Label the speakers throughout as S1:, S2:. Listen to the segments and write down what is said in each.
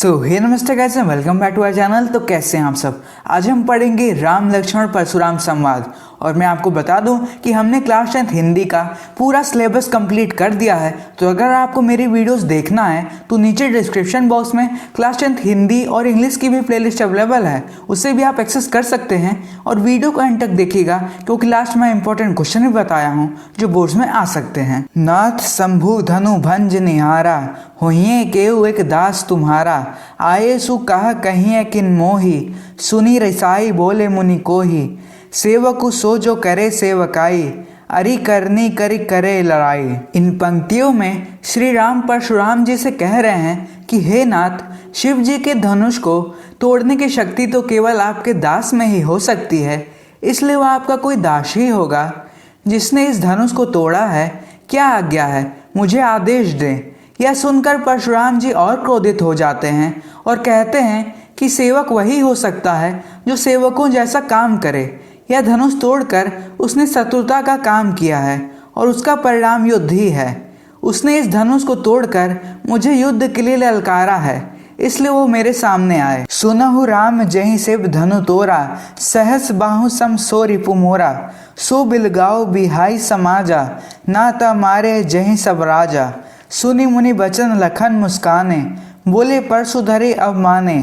S1: हे नमस्ते guys and welcome back to our channel. तो कैसे हैं आप सब। आज हम पढ़ेंगे राम लक्ष्मण परशुराम संवाद। और मैं आपको बता दूं कि हमने क्लास 10th हिंदी का पूरा सिलेबस कंप्लीट कर दिया है। तो अगर आपको मेरी वीडियोस देखना है तो नीचे डिस्क्रिप्शन बॉक्स में क्लास 10th हिंदी और इंग्लिश की भी प्लेलिस्ट अवेलेबल है, उससे भी आप एक्सेस कर सकते हैं। और वीडियो को एंड तक देखिएगा क्योंकि लास्ट में इंपॉर्टेंट क्वेश्चन भी बताया हूँ जो बोर्ड्स में आ सकते हैं। नाथ शंभु धनु भंज निहारा, होइए केहू एक दास तुम्हारा, आए सु कह कहिए किन मोही, सुनी रसाई बोले मुनि कोही, सेवकु सो जो करे सेवकाई, अरि करनी करी करे लड़ाई। इन पंक्तियों में श्री राम परशुराम जी से कह रहे हैं कि हे नाथ, शिव जी के धनुष को तोड़ने की शक्ति तो केवल आपके दास में ही हो सकती है, इसलिए वह आपका कोई दास ही होगा जिसने इस धनुष को तोड़ा है। क्या आज्ञा है, मुझे आदेश दें। यह सुनकर परशुराम जी और क्रोधित हो जाते हैं और कहते हैं कि सेवक वही हो सकता है जो सेवकों जैसा काम करे। यह धनुष तोड़कर उसने शत्रुता का काम किया है और उसका परिणाम युद्ध ही है। उसने इस धनुष को तोड़कर मुझे युद्ध के लिए ललकारा है, इसलिए वो मेरे सामने आए। सुनहु राम जहि शिव धनु तोरा, सहस बाहु सम सो रिपु मोरा, सो बिलगाओ बिहाई समाजा, ना ता मारे जहि सब राजा। सुनि मुनि बचन लखन मुस्काने, बोले परशुधरे अब माने,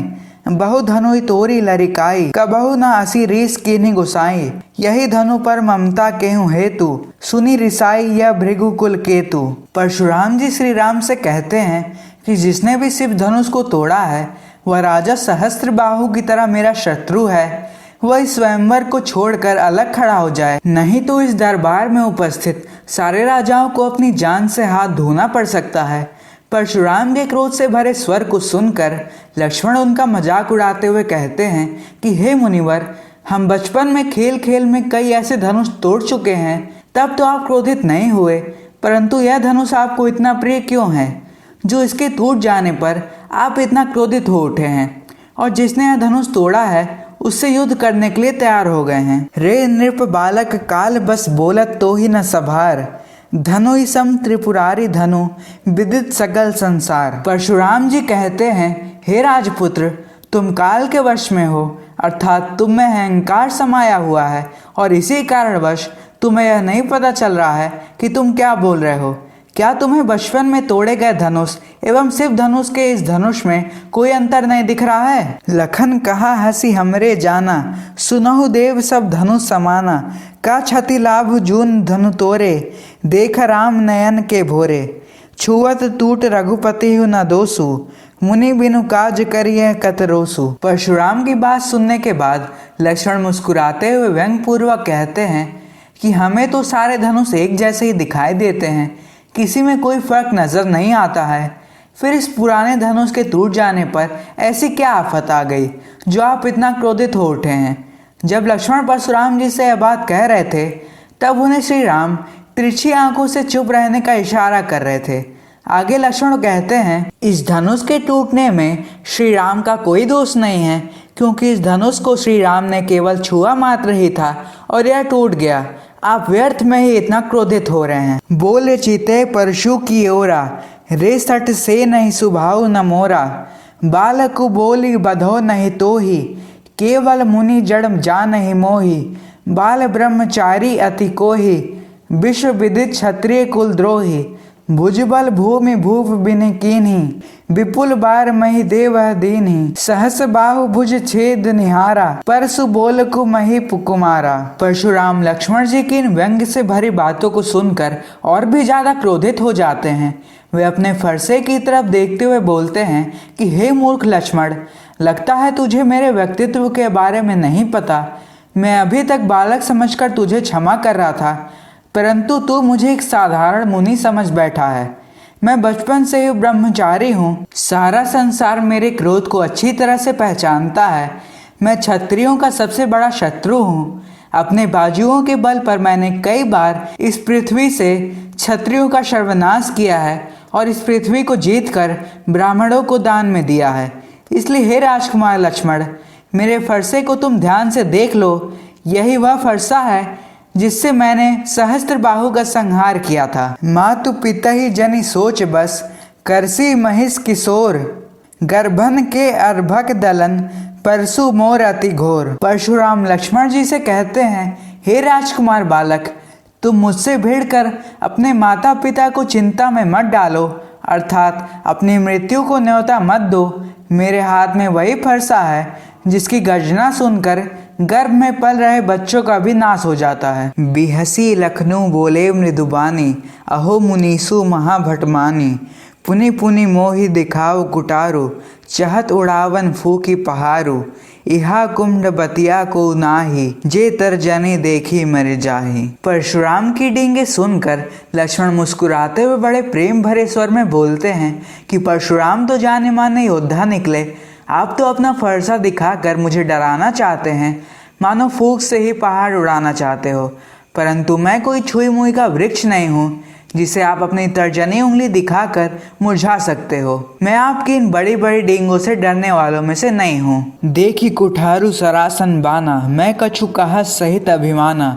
S1: बहु धनु तोरी लरिकाई, कबहु न असी रीस कीन्ही गुसाई। यही धनु पर ममता केहू हेतु, सुनी रिसाई यह भृगुकुल केतु। परशुराम जी श्री राम से कहते हैं कि जिसने भी शिव धनुष को तोड़ा है वह राजा सहस्त्रबाहु की तरह मेरा शत्रु है। वह इस स्वयंवर को छोड़कर अलग खड़ा हो जाए, नहीं तो इस दरबार में उपस्थित सारे राजाओं को अपनी जान से हाथ धोना पड़ सकता है। परशुराम के क्रोध से भरे स्वर को सुनकर लक्ष्मण उनका मजाक उड़ाते हुए कहते हैं कि हे मुनिवर, हम बचपन में खेल खेल में कई ऐसे धनुष तोड़ चुके हैं, तब तो आप क्रोधित नहीं हुए, परंतु यह धनुष आपको इतना प्रिय क्यों है जो इसके टूट जाने पर आप इतना क्रोधित हो उठे हैं और जिसने यह धनुष तोड़ा है उससे युद्ध करने के लिए तैयार हो गए हैं। रे नृप बालक काल बस बोलत तो ही न सभार, धनु सम त्रिपुरारी धनु विदित सकल संसार। परशुराम जी कहते हैं, हे राजपुत्र, तुम काल के वश में हो, अर्थात तुम में अहंकार समाया हुआ है और इसी कारणवश तुम्हें यह नहीं पता चल रहा है कि तुम क्या बोल रहे हो। क्या तुम्हें बचपन में तोड़े गए धनुष एवं शिव धनुष के इस धनुष में कोई अंतर नहीं दिख रहा है। लखन कहा हंसी हमरे जाना, सुनहु देव सब धनुष समाना, का क्षति लाभ जून धनु तोरे, देख राम नयन के भोरे, छुअत टूट रघुपति न दोसु, मुनि बिनु काज करिए कतरोसु। परशुराम की बात सुनने के बाद लक्ष्मण मुस्कुराते हुए व्यंग पूर्वक कहते हैं कि हमें तो सारे धनुष एक जैसे ही दिखाई देते हैं, किसी में कोई फर्क नजर नहीं आता है। फिर इस पुराने धनुष के टूट जाने पर ऐसी क्या आफत आ गई जो आप इतना क्रोधित हो उठे हैं। जब लक्ष्मण परशुराम जी से यह बात कह रहे थे तब उन्हें श्री राम तिरछी आंखों से चुप रहने का इशारा कर रहे थे। आगे लक्ष्मण कहते हैं, इस धनुष के टूटने में श्री राम का कोई दोष नहीं है, क्योंकि इस धनुष को श्री राम ने केवल छुआ मात्र ही था और यह टूट गया। आप व्यर्थ में ही इतना क्रोधित हो रहे हैं। बोले चीते परशु की ओरा, रे सट से नहीं सुभाव न मोरा, बालकु बोली बधो नहीं तो ही, केवल मुनि जड़ जा नहीं मोही, बाल ब्रह्मचारी अति कोही, विश्व विदित क्षत्रिय कुल द्रोही, भुजबल भूमि भूप बिन कीन्ही, विपुल बार मही देव दीन्ही, सहस बाहु भुज छेद निहारा, परसु बोलकु मही पुकुमारा। परशुराम लक्ष्मण जी की इन व्यंग से भरी बातों को सुनकर और भी ज्यादा क्रोधित हो जाते हैं। वे अपने फरसे की तरफ देखते हुए बोलते हैं कि हे मूर्ख लक्ष्मण, लगता है तुझे मेरे व्यक्तित्व के बारे में नहीं पता। मैं अभी तक बालक समझकर तुझे क्षमा कर रहा था, परंतु तू मुझे एक साधारण मुनि समझ बैठा है। मैं बचपन से ही ब्रह्मचारी हूँ, सारा संसार मेरे क्रोध को अच्छी तरह से पहचानता है। मैं क्षत्रियों का सबसे बड़ा शत्रु हूँ। अपने बाजुओं के बल पर मैंने कई बार इस पृथ्वी से क्षत्रियों का सर्वनाश किया है और इस पृथ्वी को जीतकर ब्राह्मणों को दान में दिया है। इसलिए हे राजकुमार लक्ष्मण, मेरे फरसे को तुम ध्यान से देख लो। यही वह फरसा है जिससे मैंने सहस्त्रबाहु का संहार किया था। मातु पिता ही जनी सोच बस, करसी महिष किशोर, गर्भन के अर्भक दलन परशु मोर अति घोर। परशुराम लक्ष्मण जी से कहते हैं, हे राजकुमार बालक, तुम मुझसे भिड़कर अपने माता पिता को चिंता में मत डालो, अर्थात अपनी मृत्यु को न्योता मत दो। मेरे हाथ में वही फरसा है जिसकी गर्जना सुनकर गर्भ में पल रहे बच्चों का भी नाश हो जाता है। बिहसी लखनऊ बोले मृदुबानी, अहो मुनीसु महाभटमानी। पुनि पुनि मोहि दिखाओ कुटारो, चहत उड़ावन फूकी पहारो। इहा कुंड बतिया को नाही, जे तर जने देखी मर जाही। परशुराम की डींगे सुनकर लक्ष्मण मुस्कुराते हुए बड़े प्रेम भरे स्वर में बोलते हैं कि परशुराम तो जाने माने योद्धा निकले, आप तो अपना फरसा दिखाकर मुझे डराना चाहते हैं, मानो फूंक से ही पहाड़ उड़ाना चाहते हो। परंतु मैं कोई छुई मुई का वृक्ष नहीं हूँ जिसे आप अपनी तर्जनी उंगली दिखाकर मुरझा सकते हो। मैं आपकी इन बड़ी बड़ी डींगों से डरने वालों में से नहीं हूँ। देखी कुठारू सरासन बाना, मैं कछु कहा सहित अभिमाना।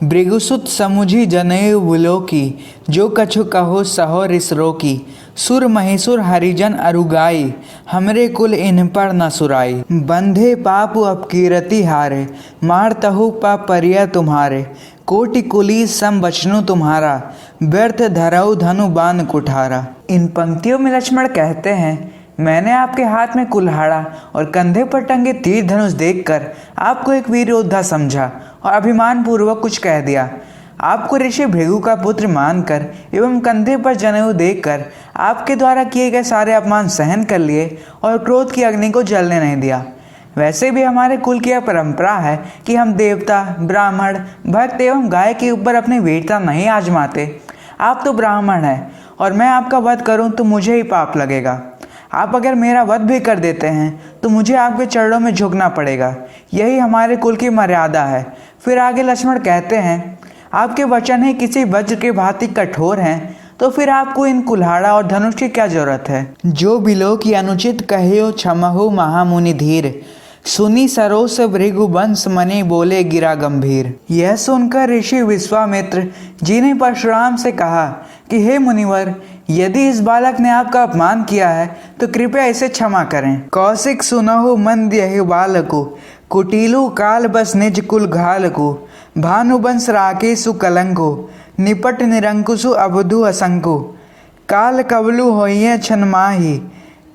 S1: भृगुसुत समुझी जनेऊ बुलोकी, जो कछु कहो सहो रिस रोकी। सुर महिसुर हरिजन अरुगाई, हमरे कुल इन पर न सुराई। बंधे पाप अपकीरति हारे, मारतहु पाप परिया तुम्हारे। कोटि कुली सम बचनु तुम्हारा, व्यर्थ धरऊ धनु बान कुठारा। इन पंक्तियों में लक्ष्मण कहते हैं, मैंने आपके हाथ में कुल्हाड़ा और कंधे पर टंगे तीर धनुष देखकर आपको एक वीर योद्धा समझा और अभिमान पूर्वक कुछ कह दिया। आपको ऋषि भृगु का पुत्र मानकर एवं कंधे पर जनेऊ देखकर आपके द्वारा किए गए सारे अपमान सहन कर लिए और क्रोध की अग्नि को जलने नहीं दिया। वैसे भी हमारे कुल की यह परंपरा है कि हम देवता, ब्राह्मण, भक्त एवं गाय के ऊपर अपनी वीरता नहीं आजमाते। आप तो ब्राह्मण हैं और मैं आपका वध करूं तो मुझे ही पाप लगेगा। आप अगर मेरा वध भी कर देते हैं तो मुझे आपके चरणों में झुकना पड़ेगा। यही हमारे कुल की मर्यादा है। फिर आगे लक्ष्मण कहते हैं, आपके वचन ही किसी वज्र के भांति कठोर हैं, तो फिर आपको इन कुल्हाड़ा और धनुष की क्या जरूरत है। जो बिलो की अनुचित कहियो क्षमहु महामुनि धीर, सुनी सरोस भृगुवंश मनि बोले गिरा गंभीर। यह सुनकर ऋषि विश्वामित्र जी ने परशुराम से कहा कि हे मुनिवर, यदि इस बालक ने आपका अपमान किया है तो कृपया इसे क्षमा करें। कौशिक सुनहु मंद यहि बालको, कुटिलु काल बस निज कुल घालको। भानुवंश राकेशु कलंको, निपट निरंकुशु अबधु असंको। काल कवलु होइए छन माही,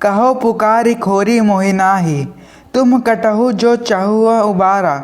S1: कहो पुकारी खोरी मोहि नाही। तुम कटहु जो चाहुआ उबारा,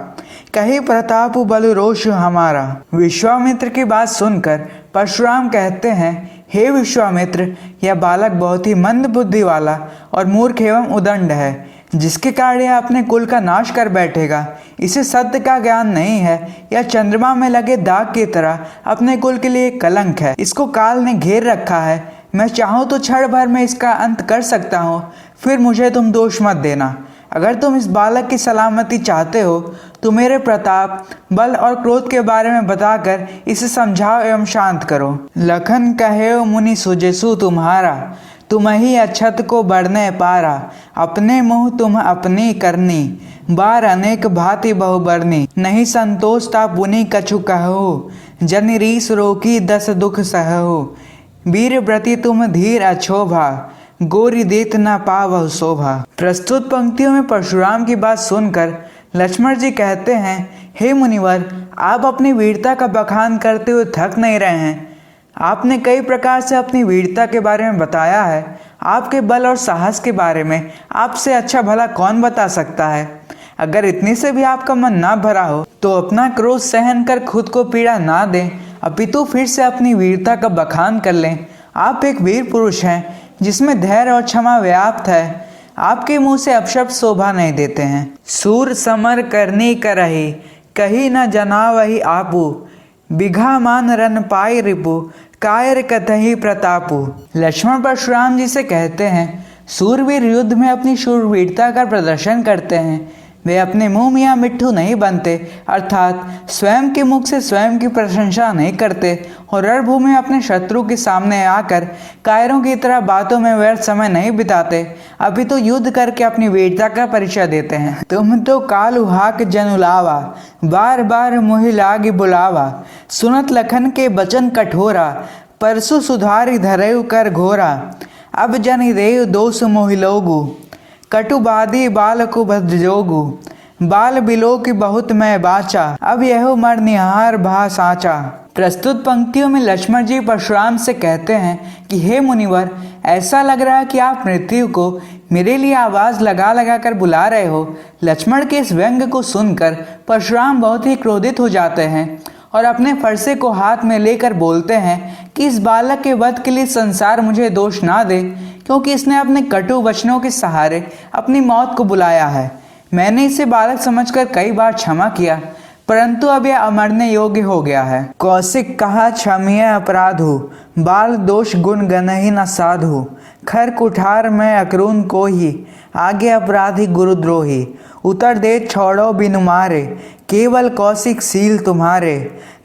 S1: कही प्रताप बलु रोष हमारा। विश्वामित्र की बात सुनकर परशुराम कहते हैं, हे विश्वामित्र, यह बालक बहुत ही मंद बुद्धि वाला और मूर्ख एवं उदंड है, जिसके कारण यह अपने कुल का नाश कर बैठेगा। इसे सत्य का ज्ञान नहीं है। यह चंद्रमा में लगे दाग की तरह अपने कुल के लिए कलंक है। इसको काल ने घेर रखा है। मैं चाहूँ तो क्षण भर में इसका अंत कर सकता हूँ, फिर मुझे तुम दोष मत देना। अगर तुम इस बालक की सलामती चाहते हो तो मेरे प्रताप, बल और क्रोध के बारे में बताकर इसे समझाओ एवं शांत करो। लखन कहे मुनि सुजेसु तुम्हारा, तुम ही अक्षत को बढ़ने पारा। अपने मुँह तुम अपनी करनी, बार अनेक भांति बहुबरनी। नहीं संतोष ता पुनि कछु कहो, जन रीस रोकी दस दुख सहहो। वीर व्रति तुम धीर अछोभा, गोरी देत न पावह शोभा। प्रस्तुत पंक्तियों में परशुराम की बात सुनकर लक्ष्मण जी कहते हैं, हे मुनिवर, आप अपनी वीरता का बखान करते हुए थक नहीं रहे हैं। आपने कई प्रकार से अपनी वीरता के बारे में बताया है। आपके बल और साहस के बारे में आपसे अच्छा भला कौन बता सकता है। अगर इतनी से भी आपका मन ना भरा हो तो अपना क्रोध सहन कर खुद को पीड़ा ना दें, अपितु फिर से अपनी वीरता का बखान कर लें। आप एक वीर पुरुष हैं जिसमें धैर्य और क्षमा व्याप्त है। आपके मुंह से अपशब्द शोभा नहीं देते हैं। सूर समर करनी करही, कही न जनावही आपू। बिघा मान रन पाई रिपु, कायर कतही प्रतापु। लक्ष्मण परशुराम जी से कहते हैं, सूरवीर युद्ध में अपनी शूरवीरता का प्रदर्शन करते हैं। वे अपने मुंह मियाँ मिट्ठू नहीं बनते, अर्थात स्वयं के मुख से स्वयं की प्रशंसा नहीं करते और रणभूमि में अपने शत्रु के सामने आकर कायरों की तरह बातों में व्यर्थ समय नहीं बिताते, अभी तो युद्ध करके अपनी वीरता का परिचय देते हैं। तुम तो कालु हाक जनुलावा, बार बार मुहि लागी बुलावा। सुनत लखन के बचन कठोरा, परसु सुधारी धरयु कर घोरा। अब जन देव दोष मोहिलोगु, कटुबादी बालकु भद्रजोगु, बाल बिलो की बहुत मैं बाचा, अब यह मर निहार भा साचा। प्रस्तुत पंक्तियों में लक्ष्मण जी परशुराम से कहते हैं कि हे मुनिवर, ऐसा लग रहा है कि आप मृत्यु को मेरे लिए आवाज़ लगा लगा कर बुला रहे हो। लक्ष्मण के इस व्यंग को सुनकर परशुराम बहुत ही क्रोधित हो जाते हैं और अपने फरसे को हाथ में लेकर बोलते हैं कि इस बालक के वध के लिए संसार मुझे दोष ना दे, क्योंकि इसने अपने कटु वचनों के सहारे अपनी मौत को बुलाया है। मैंने इसे बालक समझकर कई बार क्षमा किया, परंतु अब यह अमरने योग्य हो गया है। कौशिक कहा क्षमीय अपराधु, बाल दोष गुण गनहि न साधु, खर कुठार में अकरून को ही, आगे अपराधी गुरुद्रोही, उतर दे छोड़ो बिनु मारे, केवल कौशिक सील तुम्हारे,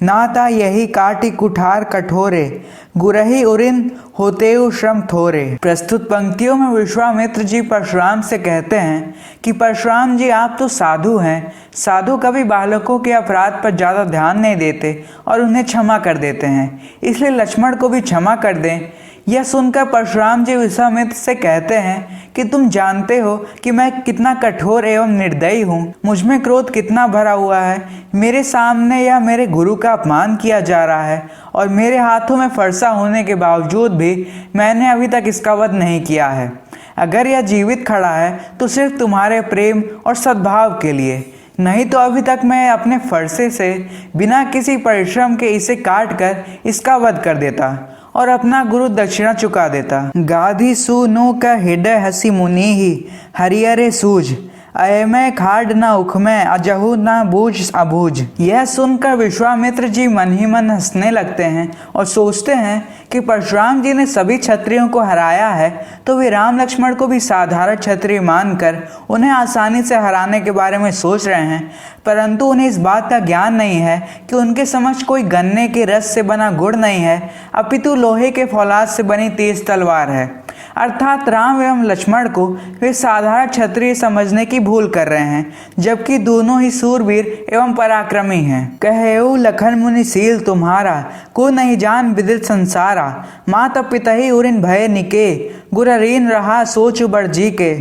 S1: नाता यही काटी कुठार कठोरे, गुरही उरिन होतेउ श्रम थोरे। प्रस्तुत पंक्तियों में विश्वामित्र जी परशुराम से कहते हैं कि परशुराम जी, आप तो साधु हैं। साधु कभी बालकों के अपराध पर ज़्यादा ध्यान नहीं देते और उन्हें क्षमा कर देते हैं, इसलिए लक्ष्मण को भी क्षमा कर दें। यह सुनकर परशुराम जी विश्वामित्र से कहते हैं कि तुम जानते हो कि मैं कितना कठोर एवं निर्दयी हूँ, मुझमें क्रोध कितना भरा हुआ है। मेरे सामने या मेरे गुरु का अपमान किया जा रहा है और मेरे हाथों में फरसा होने के बावजूद भी मैंने अभी तक इसका वध नहीं किया है। अगर यह जीवित खड़ा है तो सिर्फ तुम्हारे प्रेम और सद्भाव के लिए, नहीं तो अभी तक मैं अपने फरसे से बिना किसी परिश्रम के इसे काट कर इसका वध कर देता और अपना गुरु दक्षिणा चुका देता। गाधी सुनो का हृदय हसी मुनि ही, हरियरे सूझ, अयमय खाड न उखमय, अजहू न बूझ अबूझ। यह सुनकर विश्वामित्र जी मन ही मन हंसने लगते हैं और सोचते हैं कि परशुराम जी ने सभी क्षत्रियों को हराया है तो वे राम लक्ष्मण को भी साधारण क्षत्रिय मानकर उन्हें आसानी से हराने के बारे में सोच रहे हैं, परंतु उन्हें इस बात का ज्ञान नहीं है कि उनके समक्ष कोई गन्ने के रस से बना गुड़ नहीं है, अपितु लोहे के फौलाद से बनी तेज तलवार है। अर्थात राम एवं लक्ष्मण को वे साधारण क्षत्रिय समझने की भूल कर रहे हैं, जबकि दोनों ही सूरवीर एवं पराक्रमी हैं। कहेऊ लखन मुनि सील तुम्हारा, को नहीं जान विदित संसारा, माता पिता ही उरिन भय निके, गुररीन रहा सोच बढ़ जी के,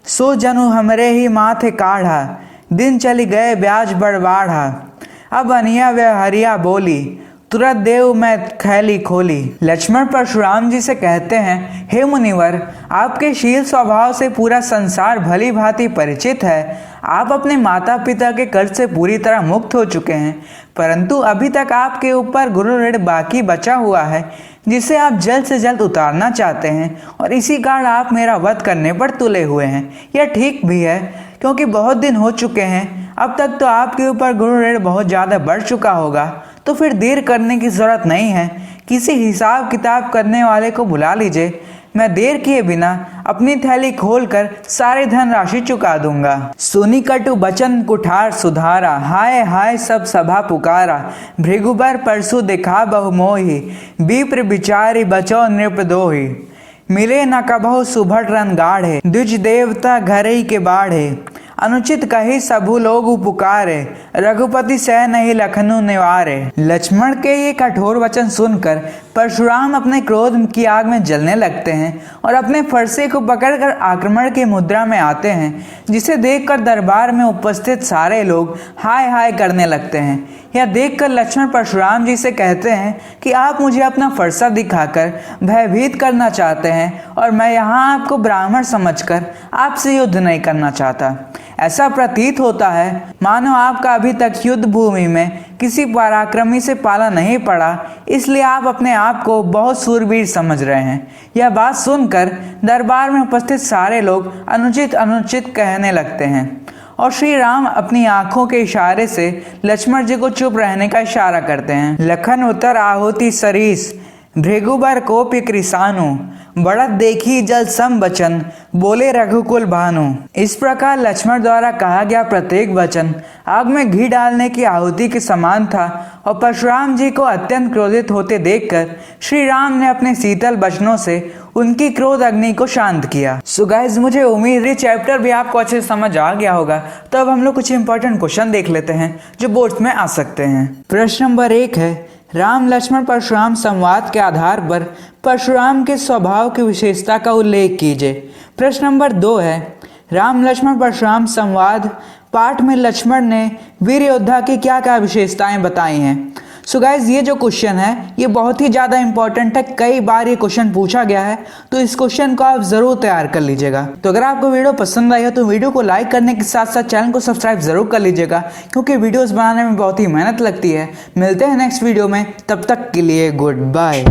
S1: सो जनु हमरे ही माथे काढ़ा, दिन चली गए ब्याज बढ़ बाढ़ा। अब अनिया व हरिया बोली, तुरंत देव मैं खैली खोली। लक्ष्मण परशुराम जी से कहते हैं, हे मुनिवर, आपके शील स्वभाव से पूरा संसार भली भांति परिचित है। आप अपने माता पिता के कर्ज से पूरी तरह मुक्त हो चुके हैं, परंतु अभी तक आपके ऊपर गुरु ऋण बाकी बचा हुआ है, जिसे आप जल्द से जल्द उतारना चाहते हैं और इसी कारण आप मेरा वध करने पर तुले हुए हैं। यह ठीक भी है, क्योंकि बहुत दिन हो चुके हैं। अब तक तो आपके ऊपर गुरु ऋण बहुत ज़्यादा बढ़ चुका होगा, तो फिर देर करने की ज़रूरत नहीं है। किसी हिसाब किताब करने वाले को बुला लीजिए, मैं देर किए बिना अपनी थैली खोलकर सारी धनराशि चुका दूंगा। सुनी कटु बचन कुठार सुधारा, हाय हाय सब सभा पुकारा, भृगुबर परसु दिखा बहु मोहि, विप्र बिचारी बचो नृपदोहि, मिले न कबहु सुभट रन गाढ़े, द्विज देवता घरई के बाढ़े, अनुचित कही सबु लोग पुकारे, रघुपति सह नहीं लखनऊ निवारे। लक्ष्मण के ये कठोर वचन सुनकर परशुराम अपने क्रोध की आग में जलने लगते हैं और अपने फरसे को पकड़कर आक्रमण की मुद्रा में आते हैं, जिसे देखकर दरबार में उपस्थित सारे लोग हाय हाय करने लगते हैं। यह देखकर लक्ष्मण परशुराम जी से कहते हैं कि आप मुझे अपना फरसा दिखाकर भयभीत करना चाहते हैं और मैं यहाँ आपको ब्राह्मण समझकर आपसे युद्ध नहीं करना चाहता। ऐसा प्रतीत होता है मानो आपका अभी तक युद्ध भूमि में किसी पराक्रमी से पाला नहीं पड़ा, इसलिए आप अपने आप को बहुत सूरवीर समझ रहे हैं। यह बात सुनकर दरबार में उपस्थित सारे लोग अनुचित कहने लगते हैं और श्री राम अपनी आंखों के इशारे से लक्ष्मण जी को चुप रहने का इशारा करते हैं। लखन उतर आहुति सरीस, भृगुबर कोपि कृसानु, बढ़त देखी जल सम वचन, बोले रघुकुल भानु। इस प्रकार लक्ष्मण द्वारा कहा गया प्रत्येक वचन आग में घी डालने की आहुति के समान था और परशुराम जी को अत्यंत क्रोधित होते देखकर श्री राम ने अपने शीतल वचनों से उनकी क्रोध अग्नि को शांत किया। सो गाइस, मुझे उम्मीद है चैप्टर भी आपको अच्छे से समझ आ गया होगा। तो अब हम लोग कुछ इंपॉर्टेंट क्वेश्चन देख लेते हैं जो बोर्ड्स में आ सकते हैं। प्रश्न नंबर 1 है, राम लक्ष्मण परशुराम संवाद के आधार पर परशुराम के स्वभाव की विशेषता का उल्लेख कीजिए। प्रश्न नंबर 2 है, राम लक्ष्मण परशुराम संवाद पाठ में लक्ष्मण ने वीर योद्धा की क्या क्या विशेषताएं बताई हैं। सो गाइज, ये जो क्वेश्चन है ये बहुत ही ज़्यादा इंपॉर्टेंट है, कई बार ये क्वेश्चन पूछा गया है, तो इस क्वेश्चन को आप ज़रूर तैयार कर लीजिएगा। तो अगर आपको वीडियो पसंद आई हो तो वीडियो को लाइक करने के साथ साथ चैनल को सब्सक्राइब ज़रूर कर लीजिएगा, क्योंकि वीडियोज़ बनाने में बहुत ही मेहनत लगती है। मिलते हैं नेक्स्ट वीडियो में, तब तक के लिए गुड बाय।